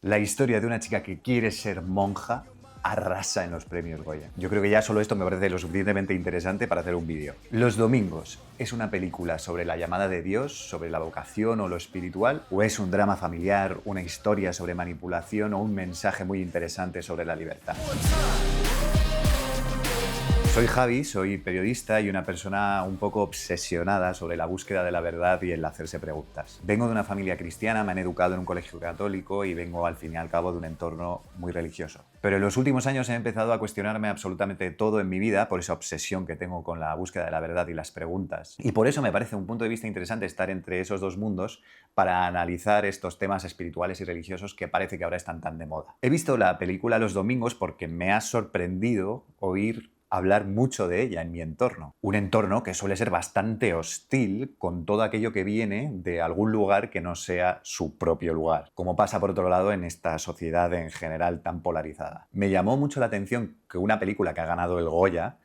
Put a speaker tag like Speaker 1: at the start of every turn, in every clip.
Speaker 1: La historia de una chica que quiere ser monja arrasa en los premios Goya. Yo creo que ya solo esto me parece lo suficientemente interesante para hacer un vídeo. Los domingos, ¿es una película sobre la llamada de Dios, sobre la vocación o lo espiritual? ¿O es un drama familiar, una historia sobre manipulación o un mensaje muy interesante sobre la libertad? Soy Javi, soy periodista y una persona un poco obsesionada sobre la búsqueda de la verdad y el hacerse preguntas. Vengo de una familia cristiana, me han educado en un colegio católico y vengo al fin y al cabo de un entorno muy religioso. Pero en los últimos años he empezado a cuestionarme absolutamente todo en mi vida por esa obsesión que tengo con la búsqueda de la verdad y las preguntas. Y por eso me parece un punto de vista interesante estar entre esos dos mundos para analizar estos temas espirituales y religiosos que parece que ahora están tan de moda. He visto la película Los Domingos porque me ha sorprendido oír hablar mucho de ella en mi entorno. Un entorno que suele ser bastante hostil con todo aquello que viene de algún lugar que no sea su propio lugar, como pasa por otro lado en esta sociedad en general tan polarizada. Me llamó mucho la atención que una película que ha ganado el Goya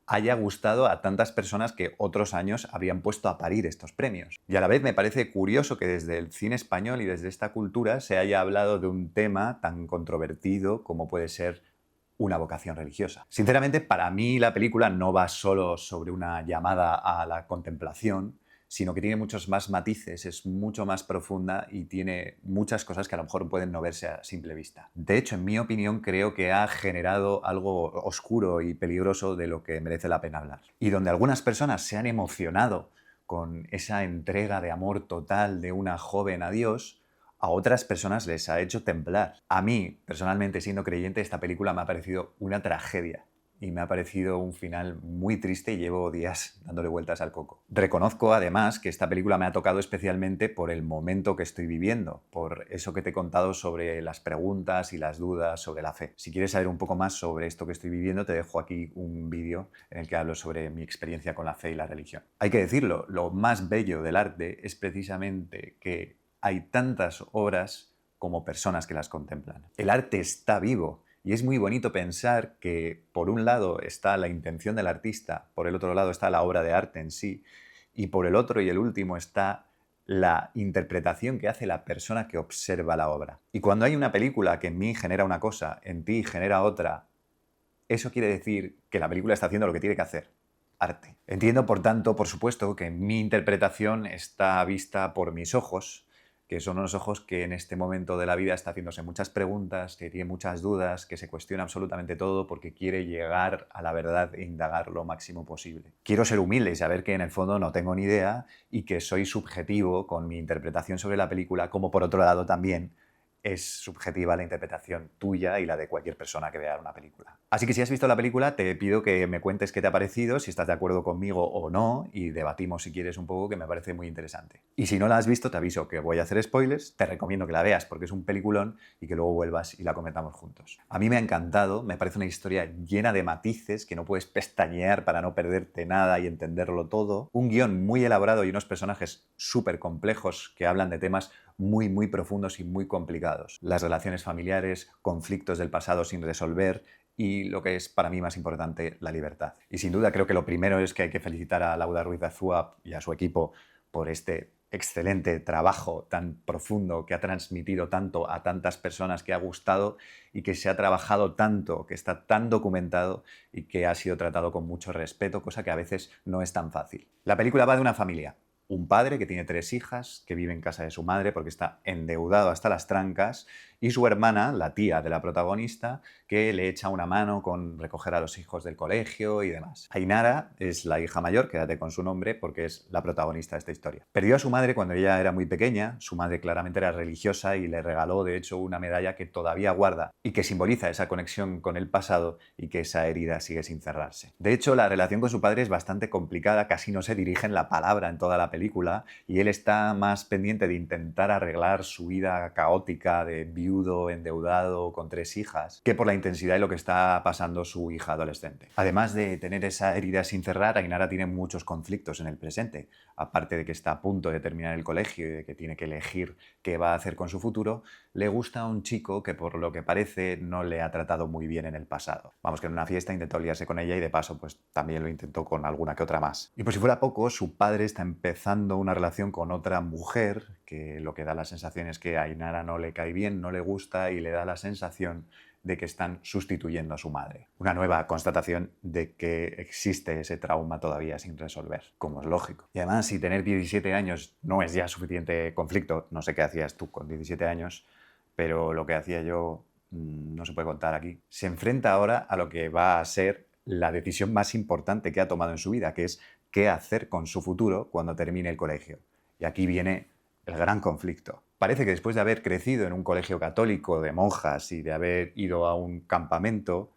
Speaker 1: haya gustado a tantas personas que otros años habían puesto a parir estos premios. Y a la vez me parece curioso que desde el cine español y desde esta cultura se haya hablado de un tema tan controvertido como puede ser una vocación religiosa. Sinceramente, para mí la película no va solo sobre una llamada a la contemplación, sino que tiene muchos más matices, es mucho más profunda y tiene muchas cosas que a lo mejor pueden no verse a simple vista. De hecho, en mi opinión, creo que ha generado algo oscuro y peligroso de lo que merece la pena hablar. Y donde algunas personas se han emocionado con esa entrega de amor total de una joven a Dios, a otras personas les ha hecho temblar. A mí, personalmente, siendo creyente, esta película me ha parecido una tragedia y me ha parecido un final muy triste y llevo días dándole vueltas al coco. Reconozco, además, que esta película me ha tocado especialmente por el momento que estoy viviendo, por eso que te he contado sobre las preguntas y las dudas sobre la fe. Si quieres saber un poco más sobre esto que estoy viviendo, te dejo aquí un vídeo en el que hablo sobre mi experiencia con la fe y la religión. Hay que decirlo, lo más bello del arte es precisamente que hay tantas obras como personas que las contemplan. El arte está vivo y es muy bonito pensar que por un lado está la intención del artista, por el otro lado está la obra de arte en sí y por el otro y el último está la interpretación que hace la persona que observa la obra. Y cuando hay una película que en mí genera una cosa, en ti genera otra, eso quiere decir que la película está haciendo lo que tiene que hacer. Arte. Entiendo, por tanto, por supuesto, que mi interpretación está vista por mis ojos, que son unos ojos que en este momento de la vida está haciéndose muchas preguntas, que tiene muchas dudas, que se cuestiona absolutamente todo porque quiere llegar a la verdad e indagar lo máximo posible. Quiero ser humilde y saber que en el fondo no tengo ni idea y que soy subjetivo con mi interpretación sobre la película, como por otro lado también es subjetiva la interpretación tuya y la de cualquier persona que vea una película. Así que si has visto la película, te pido que me cuentes qué te ha parecido, si estás de acuerdo conmigo o no, y debatimos si quieres un poco, que me parece muy interesante. Y si no la has visto, te aviso que voy a hacer spoilers, te recomiendo que la veas porque es un peliculón y que luego vuelvas y la comentamos juntos. A mí me ha encantado, me parece una historia llena de matices que no puedes pestañear para no perderte nada y entenderlo todo. Un guión muy elaborado y unos personajes súper complejos que hablan de temas muy profundos y muy complicados. Las relaciones familiares, conflictos del pasado sin resolver y lo que es para mí más importante, la libertad. Y sin duda creo que lo primero es que hay que felicitar a Lauda Ruiz Zúa y a su equipo por este excelente trabajo tan profundo que ha transmitido tanto a tantas personas, que ha gustado y que se ha trabajado tanto, que está tan documentado y que ha sido tratado con mucho respeto, cosa que a veces no es tan fácil. La película va de una familia. Un padre que tiene 3 hijas, que vive en casa de su madre porque está endeudado hasta las trancas, y su hermana, la tía de la protagonista, que le echa una mano con recoger a los hijos del colegio y demás. Ainara es la hija mayor, quédate con su nombre porque es la protagonista de esta historia. Perdió a su madre cuando ella era muy pequeña, su madre claramente era religiosa y le regaló de hecho una medalla que todavía guarda y que simboliza esa conexión con el pasado y que esa herida sigue sin cerrarse. De hecho, la relación con su padre es bastante complicada, casi no se dirigen la palabra en toda la película y él está más pendiente de intentar arreglar su vida caótica de viudo, endeudado, con 3 hijas, que por la intensidad de lo que está pasando su hija adolescente. Además de tener esa herida sin cerrar, Ainara tiene muchos conflictos en el presente. Aparte de que está a punto de terminar el colegio y de que tiene que elegir qué va a hacer con su futuro, le gusta a un chico que por lo que parece no le ha tratado muy bien en el pasado. Vamos, que en una fiesta intentó liarse con ella y de paso pues también lo intentó con alguna que otra más. Y por si fuera poco, su padre está empezando una relación con otra mujer que lo que da la sensación es que a Ainara no le cae bien, no le gusta y le da la sensación de que están sustituyendo a su madre. Una nueva constatación de que existe ese trauma todavía sin resolver, como es lógico. Y además, si tener 17 años no es ya suficiente conflicto, no sé qué hacías tú con 17 años, pero lo que hacía yo no se puede contar aquí. Se enfrenta ahora a lo que va a ser la decisión más importante que ha tomado en su vida, que es qué hacer con su futuro cuando termine el colegio. Y aquí viene el gran conflicto. Parece que después de haber crecido en un colegio católico de monjas y de haber ido a un campamento,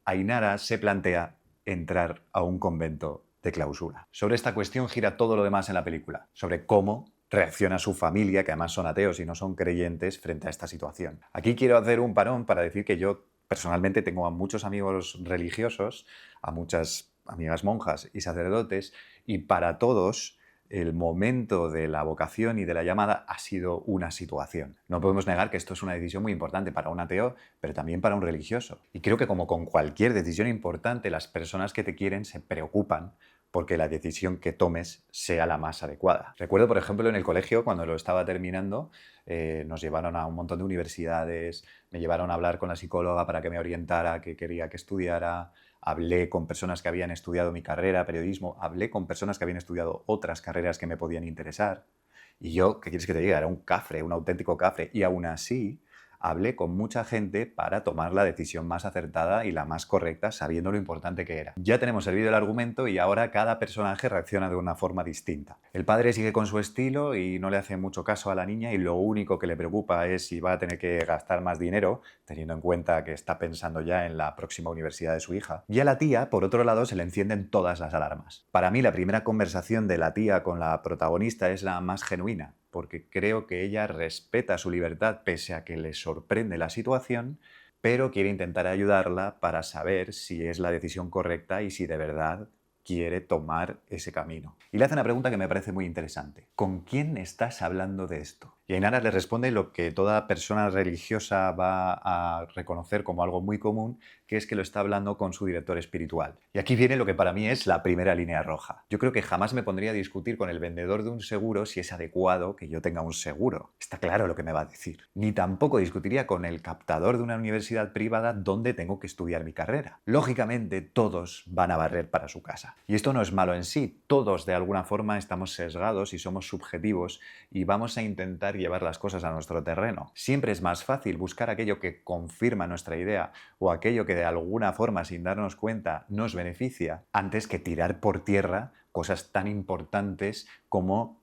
Speaker 1: Ainara se plantea entrar a un convento de clausura. Sobre esta cuestión gira todo lo demás en la película, sobre cómo reacciona su familia, que además son ateos y no son creyentes, frente a esta situación. Aquí quiero hacer un parón para decir que yo personalmente tengo a muchos amigos religiosos, a muchas amigas monjas y sacerdotes, y para todos el momento de la vocación y de la llamada ha sido una situación. No podemos negar que esto es una decisión muy importante para un ateo, pero también para un religioso. Y creo que como con cualquier decisión importante, las personas que te quieren se preocupan porque la decisión que tomes sea la más adecuada. Recuerdo, por ejemplo, en el colegio, cuando lo estaba terminando, nos llevaron a un montón de universidades, me llevaron a hablar con la psicóloga para que me orientara, qué quería que estudiara. Hablé con personas que habían estudiado mi carrera, periodismo, hablé con personas que habían estudiado otras carreras que me podían interesar. Y yo, ¿qué quieres que te diga? Era un cafre, un auténtico cafre. Y aún así, hablé con mucha gente para tomar la decisión más acertada y la más correcta, sabiendo lo importante que era. Ya tenemos servido el argumento y ahora cada personaje reacciona de una forma distinta. El padre sigue con su estilo y no le hace mucho caso a la niña y lo único que le preocupa es si va a tener que gastar más dinero, teniendo en cuenta que está pensando ya en la próxima universidad de su hija. Y a la tía, por otro lado, se le encienden todas las alarmas. Para mí, la primera conversación de la tía con la protagonista es la más genuina, porque creo que ella respeta su libertad pese a que le sorprende la situación, pero quiere intentar ayudarla para saber si es la decisión correcta y si de verdad quiere tomar ese camino. Y le hace una pregunta que me parece muy interesante. ¿Con quién estás hablando de esto? Y Ainara le responde lo que toda persona religiosa va a reconocer como algo muy común, que es que lo está hablando con su director espiritual. Y aquí viene lo que para mí es la primera línea roja. Yo creo que jamás me pondría a discutir con el vendedor de un seguro si es adecuado que yo tenga un seguro. Está claro lo que me va a decir. Ni tampoco discutiría con el captador de una universidad privada dónde tengo que estudiar mi carrera. Lógicamente, todos van a barrer para su casa. Y esto no es malo en sí. Todos, de alguna forma, estamos sesgados y somos subjetivos y vamos a intentar llevar las cosas a nuestro terreno. Siempre es más fácil buscar aquello que confirma nuestra idea o aquello que de alguna forma, sin darnos cuenta, nos beneficia, antes que tirar por tierra cosas tan importantes como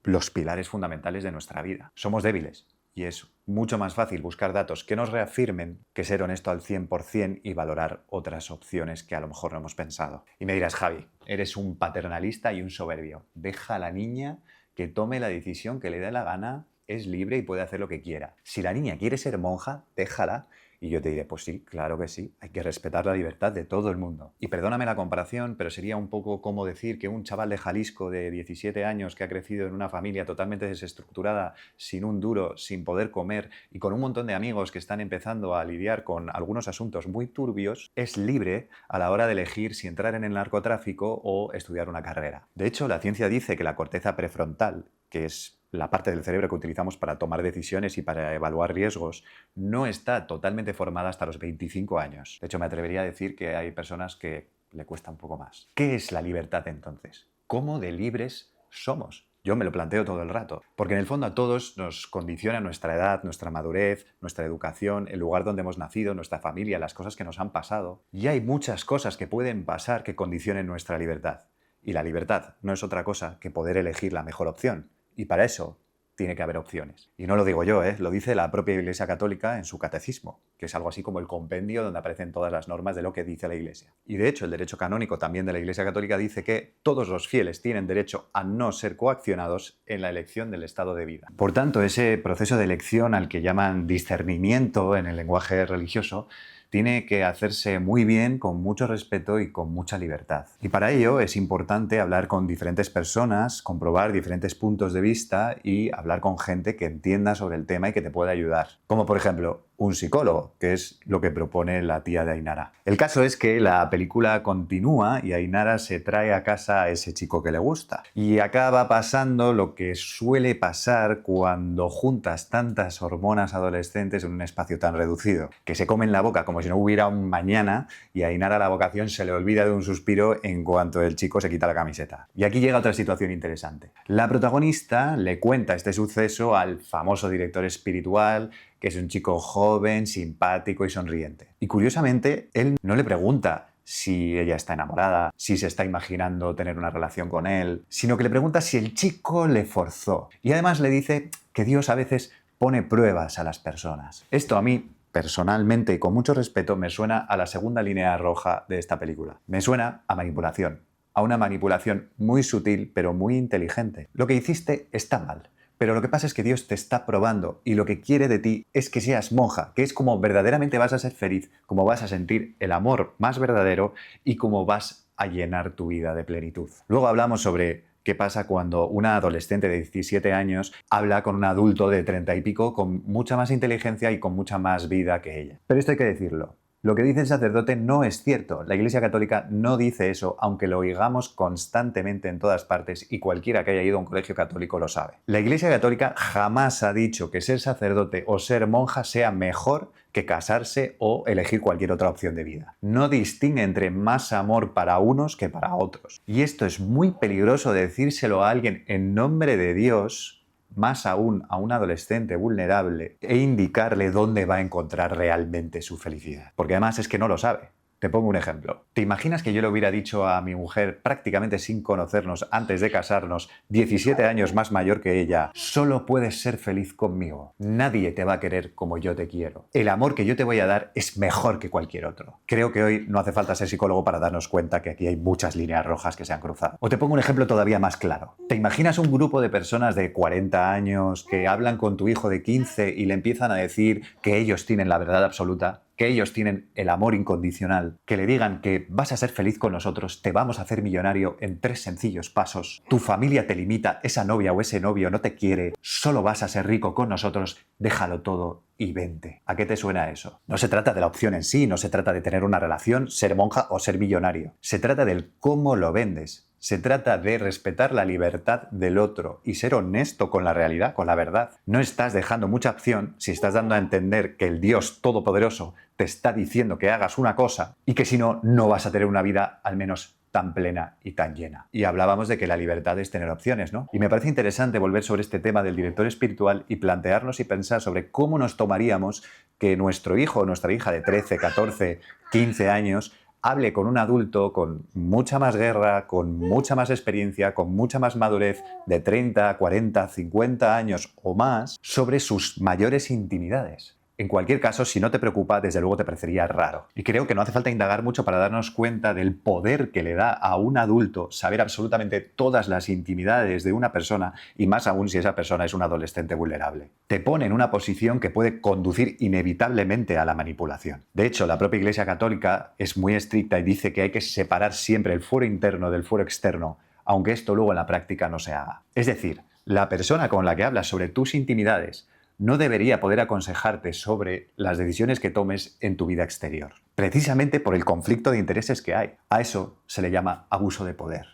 Speaker 1: los pilares fundamentales de nuestra vida. Somos débiles y es mucho más fácil buscar datos que nos reafirmen que ser honesto al 100% y valorar otras opciones que a lo mejor no hemos pensado. Y me dirás, Javi, eres un paternalista y un soberbio. Deja a la niña que tome la decisión que le dé la gana, es libre y puede hacer lo que quiera. Si la niña quiere ser monja, déjala. Y yo te diré, pues sí, claro que sí, hay que respetar la libertad de todo el mundo. Y perdóname la comparación, pero sería un poco como decir que un chaval de Jalisco de 17 años que ha crecido en una familia totalmente desestructurada, sin un duro, sin poder comer y con un montón de amigos que están empezando a lidiar con algunos asuntos muy turbios, es libre a la hora de elegir si entrar en el narcotráfico o estudiar una carrera. De hecho, la ciencia dice que la corteza prefrontal, que es la parte del cerebro que utilizamos para tomar decisiones y para evaluar riesgos, no está totalmente formada hasta los 25 años. De hecho, me atrevería a decir que hay personas que le cuesta un poco más. ¿Qué es la libertad entonces? ¿Cómo de libres somos? Yo me lo planteo todo el rato, porque en el fondo a todos nos condiciona nuestra edad, nuestra madurez, nuestra educación, el lugar donde hemos nacido, nuestra familia, las cosas que nos han pasado. Y hay muchas cosas que pueden pasar que condicionen nuestra libertad. Y la libertad no es otra cosa que poder elegir la mejor opción. Y para eso tiene que haber opciones. Y no lo digo yo, lo dice la propia Iglesia Católica en su catecismo, que es algo así como el compendio donde aparecen todas las normas de lo que dice la Iglesia. Y de hecho, el derecho canónico también de la Iglesia Católica dice que todos los fieles tienen derecho a no ser coaccionados en la elección del estado de vida. Por tanto, ese proceso de elección al que llaman discernimiento en el lenguaje religioso tiene que hacerse muy bien, con mucho respeto y con mucha libertad. Y para ello es importante hablar con diferentes personas, comprobar diferentes puntos de vista y hablar con gente que entienda sobre el tema y que te pueda ayudar. Como por ejemplo, un psicólogo, que es lo que propone la tía de Ainara. El caso es que la película continúa y Ainara se trae a casa a ese chico que le gusta. Y acaba pasando lo que suele pasar cuando juntas tantas hormonas adolescentes en un espacio tan reducido, que se comen la boca como si no hubiera un mañana y a Ainara la vocación se le olvida de un suspiro en cuanto el chico se quita la camiseta. Y aquí llega otra situación interesante. La protagonista le cuenta este suceso al famoso director espiritual, que es un chico joven, simpático y sonriente. Y curiosamente, él no le pregunta si ella está enamorada, si se está imaginando tener una relación con él, sino que le pregunta si el chico le forzó. Y además le dice que Dios a veces pone pruebas a las personas. Esto a mí, personalmente y con mucho respeto, me suena a la segunda línea roja de esta película. Me suena a manipulación. A una manipulación muy sutil pero muy inteligente. Lo que hiciste está mal. Pero lo que pasa es que Dios te está probando y lo que quiere de ti es que seas monja, que es como verdaderamente vas a ser feliz, como vas a sentir el amor más verdadero y como vas a llenar tu vida de plenitud. Luego hablamos sobre qué pasa cuando una adolescente de 17 años habla con un adulto de 30 y pico con mucha más inteligencia y con mucha más vida que ella. Pero esto hay que decirlo. Lo que dice el sacerdote no es cierto. La Iglesia Católica no dice eso, aunque lo oigamos constantemente en todas partes y cualquiera que haya ido a un colegio católico lo sabe. La Iglesia Católica jamás ha dicho que ser sacerdote o ser monja sea mejor que casarse o elegir cualquier otra opción de vida. No distingue entre más amor para unos que para otros. Y esto es muy peligroso decírselo a alguien en nombre de Dios, más aún a un adolescente vulnerable, e indicarle dónde va a encontrar realmente su felicidad. Porque además es que no lo sabe. Te pongo un ejemplo. ¿Te imaginas que yo le hubiera dicho a mi mujer, prácticamente sin conocernos, antes de casarnos, 17 años más mayor que ella, solo puedes ser feliz conmigo? Nadie te va a querer como yo te quiero. El amor que yo te voy a dar es mejor que cualquier otro. Creo que hoy no hace falta ser psicólogo para darnos cuenta que aquí hay muchas líneas rojas que se han cruzado. O te pongo un ejemplo todavía más claro. ¿Te imaginas un grupo de personas de 40 años que hablan con tu hijo de 15 y le empiezan a decir que ellos tienen la verdad absoluta? Que ellos tienen el amor incondicional, que le digan que vas a ser feliz con nosotros, te vamos a hacer millonario en 3 sencillos pasos, tu familia te limita, esa novia o ese novio no te quiere, solo vas a ser rico con nosotros, déjalo todo y vente. ¿A qué te suena eso? No se trata de la opción en sí, no se trata de tener una relación, ser monja o ser millonario. Se trata del cómo lo vendes. Se trata de respetar la libertad del otro y ser honesto con la realidad, con la verdad. No estás dejando mucha opción si estás dando a entender que el Dios Todopoderoso te está diciendo que hagas una cosa y que si no, no vas a tener una vida al menos tan plena y tan llena. Y hablábamos de que la libertad es tener opciones, ¿no? Y me parece interesante volver sobre este tema del director espiritual y plantearnos y pensar sobre cómo nos tomaríamos que nuestro hijo o nuestra hija de 13, 14, 15 años hable con un adulto con mucha más guerra, con mucha más experiencia, con mucha más madurez, de 30, 40, 50 años o más, sobre sus mayores intimidades. En cualquier caso, si no te preocupa, desde luego te parecería raro. Y creo que no hace falta indagar mucho para darnos cuenta del poder que le da a un adulto saber absolutamente todas las intimidades de una persona, y más aún si esa persona es un adolescente vulnerable. Te pone en una posición que puede conducir inevitablemente a la manipulación. De hecho, la propia Iglesia Católica es muy estricta y dice que hay que separar siempre el fuero interno del fuero externo, aunque esto luego en la práctica no se haga. Es decir, la persona con la que hablas sobre tus intimidades no debería poder aconsejarte sobre las decisiones que tomes en tu vida exterior, precisamente por el conflicto de intereses que hay. A eso se le llama abuso de poder.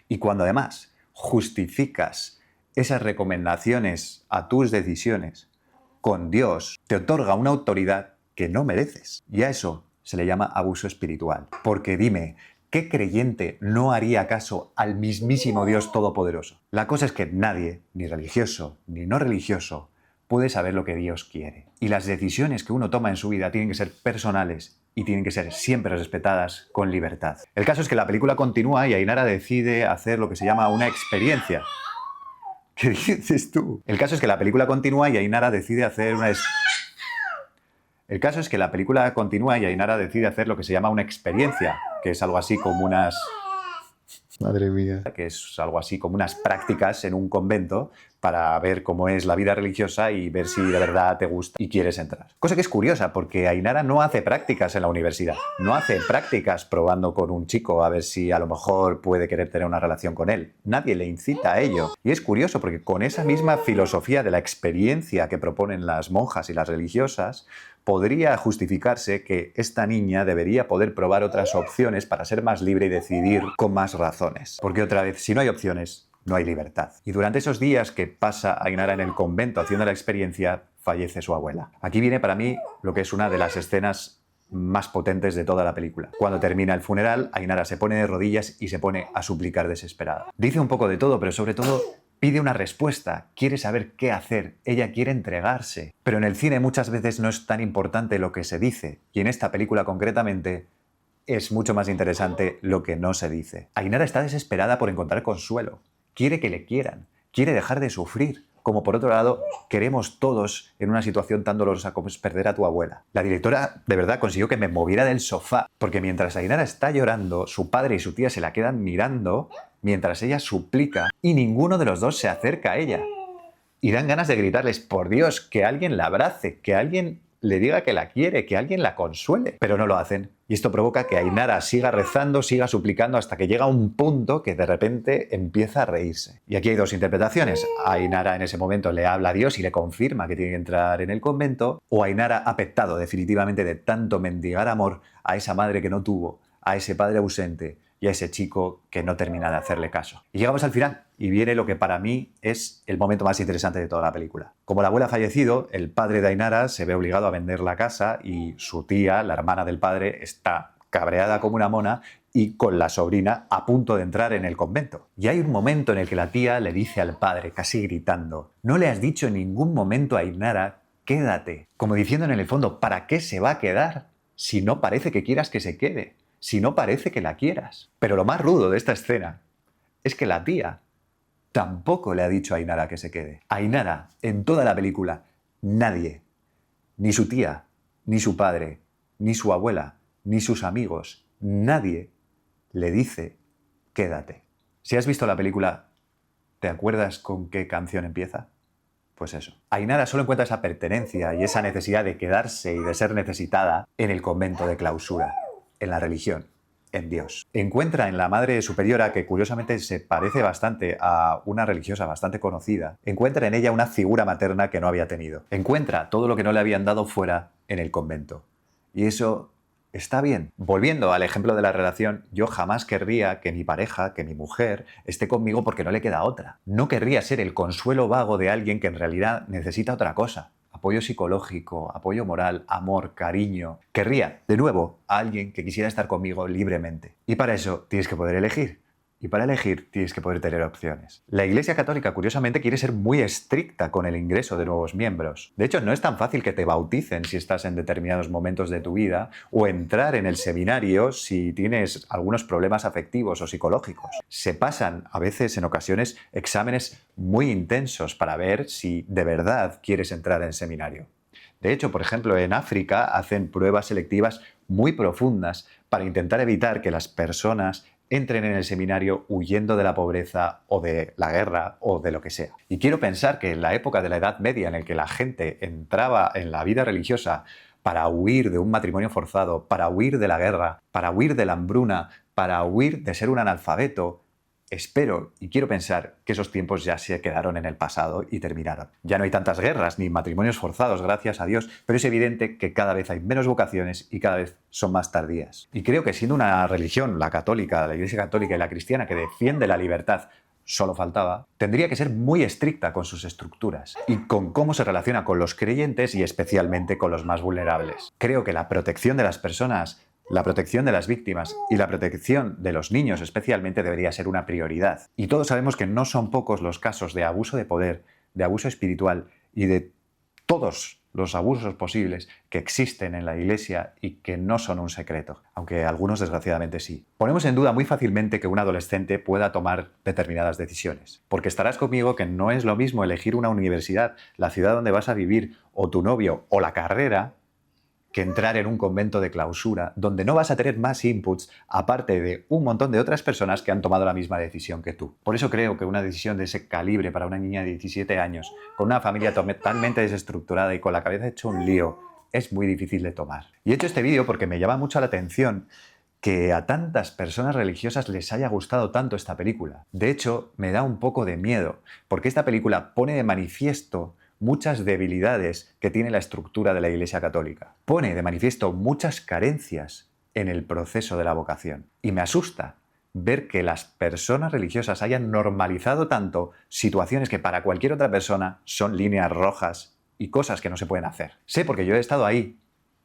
Speaker 1: Y cuando además justificas esas recomendaciones a tus decisiones con Dios, te otorga una autoridad que no mereces. Y a eso se le llama abuso espiritual. Porque dime, ¿qué creyente no haría caso al mismísimo Dios Todopoderoso? La cosa es que nadie, ni religioso ni no religioso, puede saber lo que Dios quiere. Y las decisiones que uno toma en su vida tienen que ser personales y tienen que ser siempre respetadas con libertad. El caso es que la película continúa y Ainara decide hacer lo que se llama una experiencia. ¿Qué dices tú? El caso es que la película continúa y Ainara decide hacer una... El caso es que la película continúa y Ainara decide hacer lo que se llama una experiencia, que es algo así como unas...
Speaker 2: Madre mía.
Speaker 1: Que es algo así como unas prácticas en un convento para ver cómo es la vida religiosa y ver si de verdad te gusta y quieres entrar. Cosa que es curiosa porque Ainara no hace prácticas en la universidad, no hace prácticas probando con un chico a ver si a lo mejor puede querer tener una relación con él. Nadie le incita a ello. Y es curioso porque con esa misma filosofía de la experiencia que proponen las monjas y las religiosas, podría justificarse que esta niña debería poder probar otras opciones para ser más libre y decidir con más razones. Porque otra vez, si no hay opciones, no hay libertad. Y durante esos días que pasa Ainara en el convento haciendo la experiencia, fallece su abuela. Aquí viene para mí lo que es una de las escenas más potentes de toda la película. Cuando termina el funeral, Ainara se pone de rodillas y se pone a suplicar desesperada. Dice un poco de todo, pero sobre todo pide una respuesta, quiere saber qué hacer, ella quiere entregarse. Pero en el cine muchas veces no es tan importante lo que se dice, y en esta película concretamente es mucho más interesante lo que no se dice. Ainara está desesperada por encontrar consuelo. Quiere que le quieran, quiere dejar de sufrir, como por otro lado queremos todos en una situación tan dolorosa como es perder a tu abuela. La directora de verdad consiguió que me moviera del sofá, porque mientras Ainara está llorando, su padre y su tía se la quedan mirando mientras ella suplica y ninguno de los dos se acerca a ella. Y dan ganas de gritarles, por Dios, que alguien la abrace, que alguien le diga que la quiere, que alguien la consuele. Pero no lo hacen. Y esto provoca que Ainara siga rezando, siga suplicando hasta que llega a un punto que de repente empieza a reírse. Y aquí hay dos interpretaciones. Ainara en ese momento le habla a Dios y le confirma que tiene que entrar en el convento, o Ainara ha pecado definitivamente de tanto mendigar amor a esa madre que no tuvo, a ese padre ausente y a ese chico que no termina de hacerle caso. Y llegamos al final y viene lo que para mí es el momento más interesante de toda la película. Como la abuela ha fallecido, el padre de Ainara se ve obligado a vender la casa y su tía, la hermana del padre, está cabreada como una mona y con la sobrina a punto de entrar en el convento. Y hay un momento en el que la tía le dice al padre, casi gritando, «No le has dicho en ningún momento a Ainara, quédate», como diciendo en el fondo, ¿para qué se va a quedar si no parece que quieras que se quede? Si no parece que la quieras. Pero lo más rudo de esta escena es que la tía tampoco le ha dicho a Ainara que se quede. Ainara, en toda la película, nadie, ni su tía, ni su padre, ni su abuela, ni sus amigos, nadie le dice quédate. Si has visto la película, ¿te acuerdas con qué canción empieza? Pues eso. Ainara solo encuentra esa pertenencia y esa necesidad de quedarse y de ser necesitada en el convento de clausura, en la religión, en Dios. Encuentra en la Madre Superiora, que curiosamente se parece bastante a una religiosa bastante conocida, encuentra en ella una figura materna que no había tenido. Encuentra todo lo que no le habían dado fuera en el convento. Y eso está bien. Volviendo al ejemplo de la relación, yo jamás querría que mi pareja, que mi mujer, esté conmigo porque no le queda otra. No querría ser el consuelo vago de alguien que en realidad necesita otra cosa. Apoyo psicológico, apoyo moral, amor, cariño. Querría, de nuevo, a alguien que quisiera estar conmigo libremente. Y para eso tienes que poder elegir. Y para elegir tienes que poder tener opciones. La Iglesia Católica, curiosamente, quiere ser muy estricta con el ingreso de nuevos miembros. De hecho, no es tan fácil que te bauticen si estás en determinados momentos de tu vida o entrar en el seminario si tienes algunos problemas afectivos o psicológicos. Se pasan, a veces, en ocasiones, exámenes muy intensos para ver si de verdad quieres entrar en el seminario. De hecho, por ejemplo, en África hacen pruebas selectivas muy profundas para intentar evitar que las personas entren en el seminario huyendo de la pobreza o de la guerra o de lo que sea. Y quiero pensar que en la época de la Edad Media en la que la gente entraba en la vida religiosa para huir de un matrimonio forzado, para huir de la guerra, para huir de la hambruna, para huir de ser un analfabeto, espero y quiero pensar que esos tiempos ya se quedaron en el pasado y terminaron. Ya no hay tantas guerras ni matrimonios forzados, gracias a Dios, pero es evidente que cada vez hay menos vocaciones y cada vez son más tardías. Y creo que siendo una religión, la católica, la Iglesia Católica y la cristiana, que defiende la libertad, solo faltaba, tendría que ser muy estricta con sus estructuras y con cómo se relaciona con los creyentes y especialmente con los más vulnerables. Creo que la protección de las personas, la protección de las víctimas y la protección de los niños especialmente debería ser una prioridad. Y todos sabemos que no son pocos los casos de abuso de poder, de abuso espiritual y de todos los abusos posibles que existen en la Iglesia y que no son un secreto, aunque algunos desgraciadamente sí. Ponemos en duda muy fácilmente que un adolescente pueda tomar determinadas decisiones, porque estarás conmigo que no es lo mismo elegir una universidad, la ciudad donde vas a vivir, o tu novio, o la carrera, que entrar en un convento de clausura, donde no vas a tener más inputs, aparte de un montón de otras personas que han tomado la misma decisión que tú. Por eso creo que una decisión de ese calibre para una niña de 17 años, con una familia totalmente desestructurada y con la cabeza hecho un lío, es muy difícil de tomar. Y he hecho este vídeo porque me llama mucho la atención que a tantas personas religiosas les haya gustado tanto esta película. De hecho, me da un poco de miedo, porque esta película pone de manifiesto muchas debilidades que tiene la estructura de la Iglesia Católica. Pone de manifiesto muchas carencias en el proceso de la vocación. Y me asusta ver que las personas religiosas hayan normalizado tanto situaciones que para cualquier otra persona son líneas rojas y cosas que no se pueden hacer. Sé porque yo he estado ahí.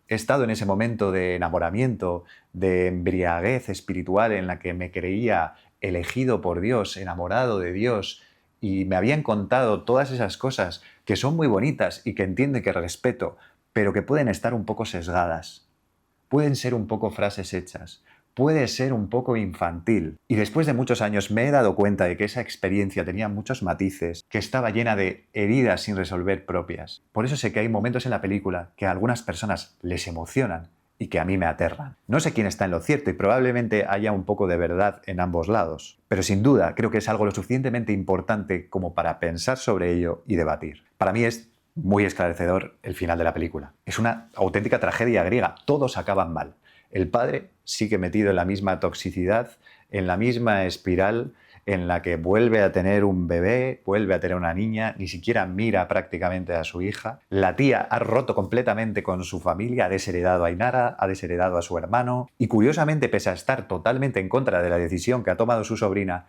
Speaker 1: He estado en ese momento de enamoramiento, de embriaguez espiritual en la que me creía elegido por Dios, enamorado de Dios, y me habían contado todas esas cosas que son muy bonitas y que entiendo y que respeto, pero que pueden estar un poco sesgadas. Pueden ser un poco frases hechas. Puede ser un poco infantil. Y después de muchos años me he dado cuenta de que esa experiencia tenía muchos matices, que estaba llena de heridas sin resolver propias. Por eso sé que hay momentos en la película que a algunas personas les emocionan y que a mí me aterran. No sé quién está en lo cierto y probablemente haya un poco de verdad en ambos lados. Pero sin duda creo que es algo lo suficientemente importante como para pensar sobre ello y debatir. Para mí es muy esclarecedor el final de la película. Es una auténtica tragedia griega. Todos acaban mal. El padre sigue metido en la misma toxicidad, en la misma espiral en la que vuelve a tener un bebé, vuelve a tener una niña, ni siquiera mira prácticamente a su hija. La tía ha roto completamente con su familia, ha desheredado a Ainara, ha desheredado a su hermano y curiosamente, pese a estar totalmente en contra de la decisión que ha tomado su sobrina,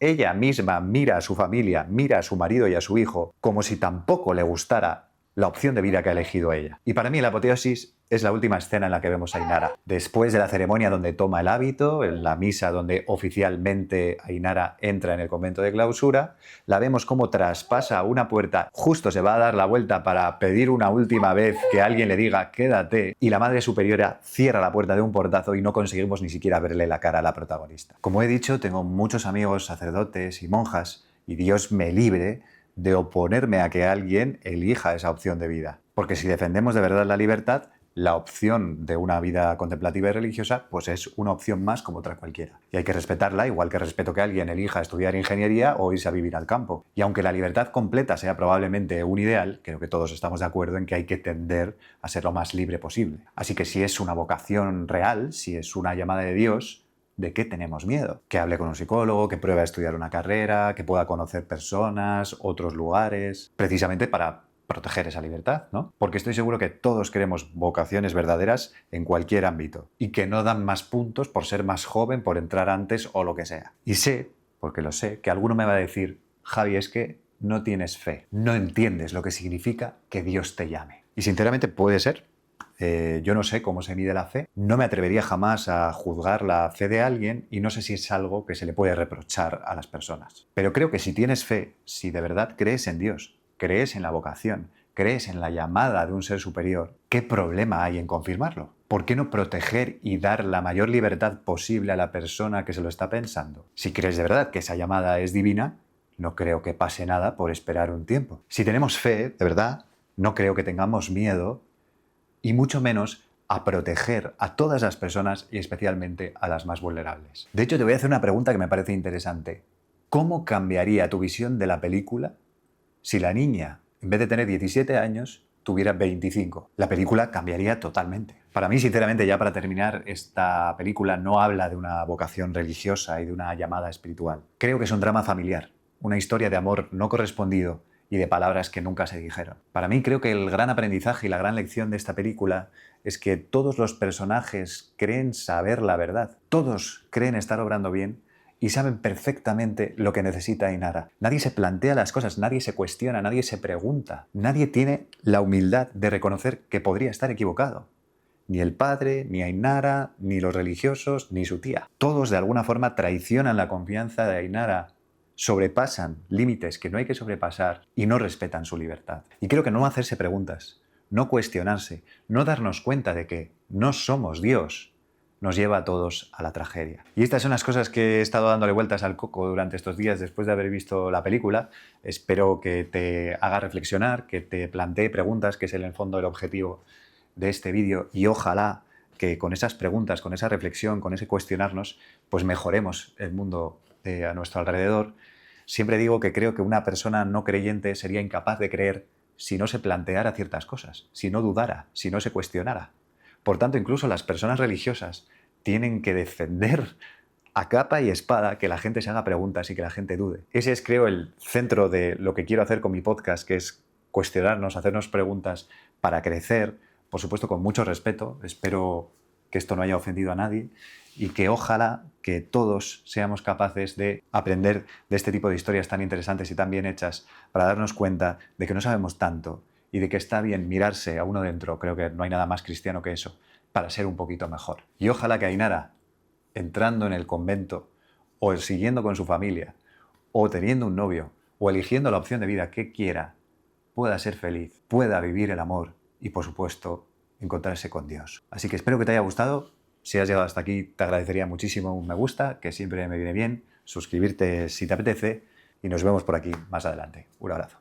Speaker 1: ella misma mira a su familia, mira a su marido y a su hijo como si tampoco le gustara la opción de vida que ha elegido ella. Y para mí la apoteosis es la última escena en la que vemos a Ainara. Después de la ceremonia donde toma el hábito, en la misa donde oficialmente Ainara entra en el convento de clausura, la vemos como traspasa una puerta, justo se va a dar la vuelta para pedir una última vez que alguien le diga quédate, y la Madre Superiora cierra la puerta de un portazo y no conseguimos ni siquiera verle la cara a la protagonista. Como he dicho, tengo muchos amigos sacerdotes y monjas, y Dios me libre de oponerme a que alguien elija esa opción de vida. Porque si defendemos de verdad la libertad, la opción de una vida contemplativa y religiosa pues es una opción más como otra cualquiera. Y hay que respetarla, igual que respeto que alguien elija estudiar ingeniería o irse a vivir al campo. Y aunque la libertad completa sea probablemente un ideal, creo que todos estamos de acuerdo en que hay que tender a ser lo más libre posible. Así que si es una vocación real, si es una llamada de Dios, ¿de qué tenemos miedo? Que hable con un psicólogo, que pruebe a estudiar una carrera, que pueda conocer personas, otros lugares, precisamente para proteger esa libertad, ¿no? Porque estoy seguro que todos queremos vocaciones verdaderas en cualquier ámbito y que no dan más puntos por ser más joven, por entrar antes o lo que sea. Y sé, porque lo sé, que alguno me va a decir, Javi, es que no tienes fe, no entiendes lo que significa que Dios te llame. Y sinceramente puede ser. Yo no sé cómo se mide la fe, no me atrevería jamás a juzgar la fe de alguien y no sé si es algo que se le puede reprochar a las personas. Pero creo que si tienes fe, si de verdad crees en Dios, crees en la vocación, crees en la llamada de un ser superior, ¿qué problema hay en confirmarlo? ¿Por qué no proteger y dar la mayor libertad posible a la persona que se lo está pensando? Si crees de verdad que esa llamada es divina, no creo que pase nada por esperar un tiempo. Si tenemos fe, de verdad, no creo que tengamos miedo y mucho menos a proteger a todas las personas y especialmente a las más vulnerables. De hecho, te voy a hacer una pregunta que me parece interesante. ¿Cómo cambiaría tu visión de la película si la niña, en vez de tener 17 años, tuviera 25? La película cambiaría totalmente. Para mí, sinceramente, ya para terminar, esta película no habla de una vocación religiosa y de una llamada espiritual. Creo que es un drama familiar, una historia de amor no correspondido y de palabras que nunca se dijeron. Para mí creo que el gran aprendizaje y la gran lección de esta película es que todos los personajes creen saber la verdad. Todos creen estar obrando bien y saben perfectamente lo que necesita Ainara. Nadie se plantea las cosas, nadie se cuestiona, nadie se pregunta. Nadie tiene la humildad de reconocer que podría estar equivocado. Ni el padre, ni Ainara, ni los religiosos, ni su tía. Todos de alguna forma traicionan la confianza de Ainara, sobrepasan límites que no hay que sobrepasar y no respetan su libertad. Y creo que no hacerse preguntas, no cuestionarse, no darnos cuenta de que no somos Dios, nos lleva a todos a la tragedia. Y estas son las cosas que he estado dándole vueltas al coco durante estos días después de haber visto la película. Espero que te haga reflexionar, que te plantee preguntas, que es en el fondo el objetivo de este vídeo y ojalá que con esas preguntas, con esa reflexión, con ese cuestionarnos, pues mejoremos el mundo a nuestro alrededor. Siempre digo que creo que una persona no creyente sería incapaz de creer si no se planteara ciertas cosas, si no dudara, si no se cuestionara. Por tanto, incluso las personas religiosas tienen que defender a capa y espada que la gente se haga preguntas y que la gente dude. Ese es, creo, el centro de lo que quiero hacer con mi podcast, que es cuestionarnos, hacernos preguntas para crecer, por supuesto con mucho respeto. Espero que esto no haya ofendido a nadie y que ojalá que todos seamos capaces de aprender de este tipo de historias tan interesantes y tan bien hechas para darnos cuenta de que no sabemos tanto y de que está bien mirarse a uno dentro, creo que no hay nada más cristiano que eso, para ser un poquito mejor. Y ojalá que Ainara, entrando en el convento, o siguiendo con su familia, o teniendo un novio, o eligiendo la opción de vida que quiera, pueda ser feliz, pueda vivir el amor y, por supuesto, encontrarse con Dios. Así que espero que te haya gustado. Si has llegado hasta aquí, te agradecería muchísimo un me gusta, que siempre me viene bien, suscribirte si te apetece, y nos vemos por aquí más adelante. Un abrazo.